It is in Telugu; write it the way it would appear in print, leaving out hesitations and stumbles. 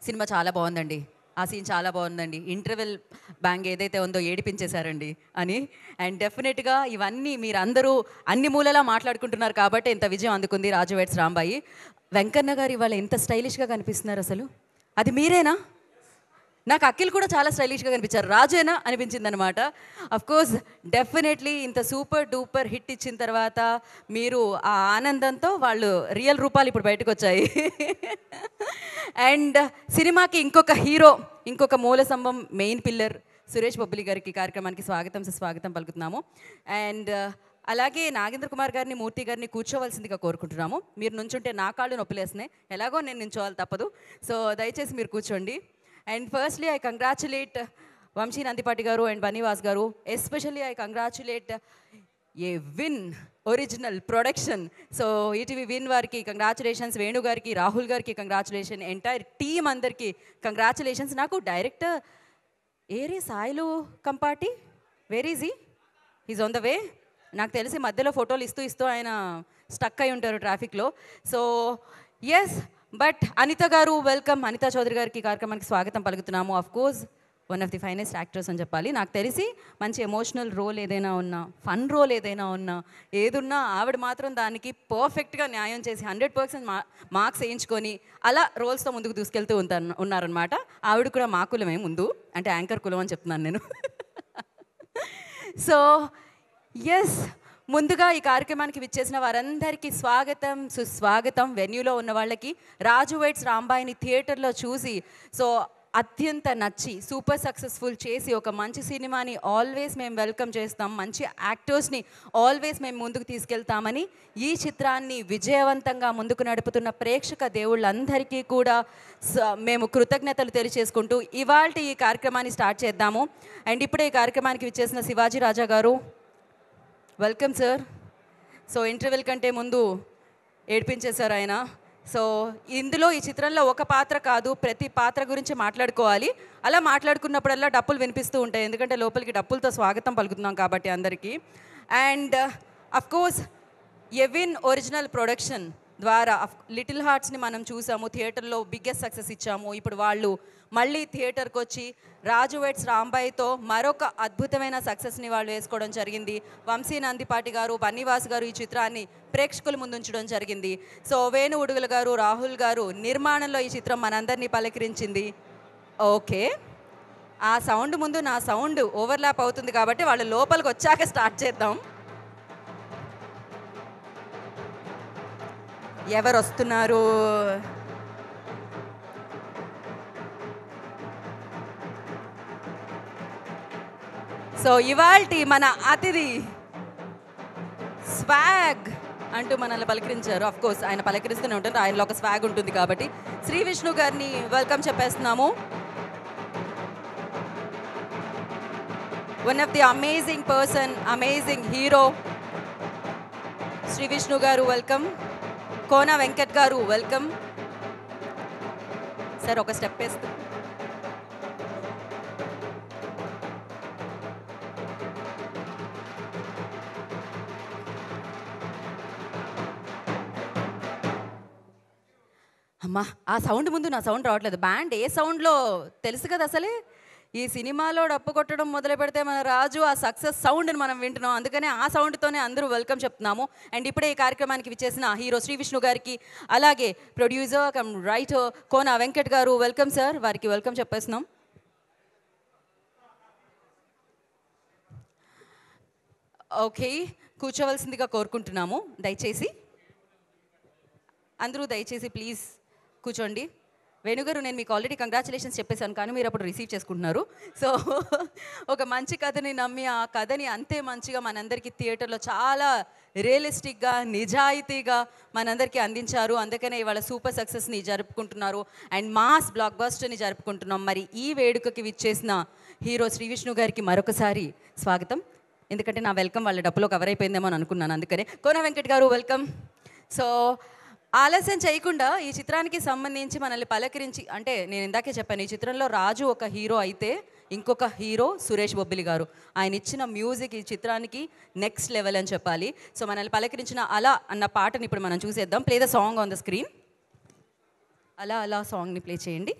సినిమా చాలా బాగుందండి. ఆ సీన్ చాలా బాగుందండి. ఇంటర్వెల్ బ్యాంగ్ ఏదైతే ఉందో ఏడిపించేశారండి అని. అండ్ డెఫినెట్‌గా ఇవన్నీ మీరందరూ అన్ని మూలలా మాట్లాడుకుంటున్నారు కాబట్టి ఇంత విజయం అందుకుంది 'రాజు వెడ్స్ రాంబాయి'. వెంకన్న గారు ఇవాళ ఎంత స్టైలిష్‌గా కనిపిస్తున్నారు అసలు. అది మీరేనా? నాకు అఖిల్ కూడా చాలా స్టైలిష్‌గా కనిపించారు. రాజేనా అనిపించిందనమాట. అఫ్‌కోర్స్ డెఫినెట్లీ ఇంత సూపర్ డూపర్ హిట్ ఇచ్చిన తర్వాత మీరు ఆ ఆనందంతో వాళ్ళు రియల్ రూపాలు ఇప్పుడు బయటకొచ్చాయి. అండ్ సినిమాకి ఇంకొక హీరో, ఇంకొక మూల స్తంభం, మెయిన్ పిల్లర్ సురేష్ బొబ్బిలి గారికి కార్యక్రమానికి స్వాగతం సుస్వాగతం పలుకుతున్నాము. అండ్ అలాగే నాగేంద్ర కుమార్ గారిని, మూర్తి గారిని కూర్చోవలసిందిగా కోరుకుంటున్నాము. మీరు నుంచుంటే నా కాళ్ళు నొప్పులేస్తున్నాయి. ఎలాగో నేను నించోవాలి తప్పదు. సో దయచేసి మీరు కూర్చోండి. And firstly I congratulate Vamsi Nandipati garu and Bunny Vas garu. Especially I congratulate a Win original production. So ETV Win వారికి కంగ్రాచులేషన్స్, వేణు గారికి, రాహుల్ గారికి కంగ్రాచులేషన్, ఎంటైర్ టీమ్ అందరికీ కంగ్రాచులేషన్స్. నాకు డైరెక్టర్ ఏరి Sailu Kampati, where is he's on the way. నాకు తెలిసి మధ్యలో ఫోటోలు ఇస్తూ ఆయన స్టక్ అయి ఉంటారు ట్రాఫిక్లో. సో ఎస్, బట్ అనిత గారు వెల్కమ్. అనితా చౌదరి గారికి కార్యక్రమానికి స్వాగతం పలుకుతున్నాము. Of course one of the finest actors అని చెప్పాలి. నాకు తెలిసి మంచి ఎమోషనల్ రోల్ ఏదైనా ఉన్నా, ఫన్ రోల్ ఏదైనా ఉన్నా, ఏదున్నా ఆవిడ మాత్రం దానికి పర్ఫెక్ట్గా న్యాయం చేసి 100% మార్క్స్ వేయించుకొని అలా రోల్స్తో ముందుకు దూసుకెళ్తూ ఉన్నారనమాట. ఆవిడ కూడా మా కులమే ముందు, అంటే యాంకర్ కులం అని చెప్తున్నాను నేను. సో ఎస్, ముందుగా ఈ కార్యక్రమానికి విచ్చేసిన వారందరికీ స్వాగతం సుస్వాగతం. వెన్యూలో ఉన్న వాళ్ళకి రాజు వెడ్స్ రాంబాయిని థియేటర్లో చూసి సో అత్యంత నచ్చి సూపర్ సక్సెస్ఫుల్ చేసి ఒక మంచి సినిమాని ఆల్వేస్ మేము వెల్కమ్ చేస్తాం, మంచి యాక్టర్స్ని ఆల్వేస్ మేము ముందుకు తీసుకెళ్తామని ఈ చిత్రాన్ని విజయవంతంగా ముందుకు నడుపుతున్న ప్రేక్షక దేవుళ్ళందరికీ కూడా మేము కృతజ్ఞతలు తెలియచేసుకుంటూ ఇవాల్టి ఈ కార్యక్రమాన్ని స్టార్ట్ చేద్దాము. అండ్ ఇప్పుడే ఈ కార్యక్రమానికి విచ్చేసిన శివాజీ రాజా గారు, వెల్కమ్ సార్. సో ఇంటర్వెల్ కంటే ముందు ఏడ్పించేశారు ఆయన. సో ఇందులో ఈ చిత్రంలో ఒక పాత్ర కాదు, ప్రతి పాత్ర గురించి మాట్లాడుకోవాలి. అలా మాట్లాడుకున్నప్పుడల్లా డప్పులు వినిపిస్తూ ఉంటాయి, ఎందుకంటే లోపలికి డప్పులతో స్వాగతం పలుకుతున్నాం కాబట్టి అందరికీ. And of course Evin original production ద్వారా లిటిల్ హార్ట్స్ని మనం చూసాము, థియేటర్లో బిగ్గెస్ట్ సక్సెస్ ఇచ్చాము. ఇప్పుడు వాళ్ళు మళ్ళీ థియేటర్కి వచ్చి రాజు వెడ్స్ రాంబాయితో మరొక అద్భుతమైన సక్సెస్ని వాళ్ళు వేసుకోవడం జరిగింది. వంశీ నందిపాటి గారు, బన్నీవాస్ గారు ఈ చిత్రాన్ని ప్రేక్షకుల ముందు ఉంచడం జరిగింది. సో వేణు ఉడుగుల గారు, రాహుల్ గారు నిర్మాణంలో ఈ చిత్రం మనందరినీ పలకరించింది. ఓకే, ఆ సౌండ్ ముందు నా సౌండ్ ఓవర్లాప్ అవుతుంది కాబట్టి వాళ్ళు లోపలికి వచ్చాక స్టార్ట్ చేద్దాం. ఎవరు వస్తున్నారు? సో ఇవాల్టి మన అతిథి స్వాగ్ అంటూ మనల్ని పలకరించారు. అఫ్ కోర్స్ ఆయన పలకరిస్తూనే ఉంటారు, ఆయనలో ఒక స్వాగ్ ఉంటుంది కాబట్టి. శ్రీ విష్ణు గారిని వెల్కమ్ చెప్పేస్తున్నాము. One of the amazing person, amazing hero Sri Vishnu garu welcome. Kona Venkat గారు వెల్కమ్. సార్ ఒక స్టెప్ వేస్తూ అమ్మా, ఆ సౌండ్ ముందు నా సౌండ్ రావట్లేదు. బ్యాండ్ ఏ సౌండ్లో తెలుసు కదా అసలే. ఈ సినిమాలో డప్పు కొట్టడం మొదలు పెడితే మన రాజు ఆ సక్సెస్ సౌండ్ని మనం వింటున్నాం, అందుకనే ఆ సౌండ్తోనే అందరూ వెల్కమ్ చెప్తున్నాము. అండ్ ఇప్పుడే ఈ కార్యక్రమానికి విచ్చేసిన హీరో శ్రీ విష్ణు గారికి, అలాగే producer cum writer Kona Venkat గారు వెల్కమ్ సార్, వారికి వెల్కమ్ చెప్పేస్తున్నాం. ఓకే, కూర్చోవలసిందిగా కోరుకుంటున్నాము. దయచేసి అందరూ దయచేసి ప్లీజ్ కూర్చోండి. వేణుగారు, నేను మీకు ఆల్రెడీ కంగ్రాచులేషన్స్ చెప్పేశాను, కానీ మీరు అప్పుడు రిసీవ్ చేసుకుంటున్నారు. సో ఒక మంచి కథని నమ్మి ఆ కథని అంతే మంచిగా మనందరికీ థియేటర్లో చాలా రియలిస్టిక్గా, నిజాయితీగా మనందరికీ అందించారు. అందుకనే ఇవాళ సూపర్ సక్సెస్ని జరుపుకుంటున్నారు అండ్ మాస్ బ్లాక్ బస్టర్ని జరుపుకుంటున్నాం. మరి ఈ వేడుకకి విచ్చేసిన హీరో శ్రీ విష్ణు గారికి మరొకసారి స్వాగతం. ఎందుకంటే నా వెల్కమ్ వాళ్ళ డబ్బులో కవర్ అయిపోయిందేమో అని అనుకున్నాను, అందుకనే. కోన వెంకట్ గారు వెల్కమ్. సో ఆలస్యం చేయకుండా ఈ చిత్రానికి సంబంధించి మనల్ని పలకరించి, అంటే నేను ఇందాకే చెప్పాను, ఈ చిత్రంలో రాజు ఒక హీరో అయితే ఇంకొక హీరో సురేష్ బొబ్బిలి గారు. ఆయన ఇచ్చిన మ్యూజిక్ ఈ చిత్రానికి నెక్స్ట్ లెవెల్ అని చెప్పాలి. సో మనల్ని పలకరించిన అలా అన్న పాటని ఇప్పుడు మనం చూసేద్దాం. Play the song on the screen. అలా అలా సాంగ్ని ప్లే చేయండి.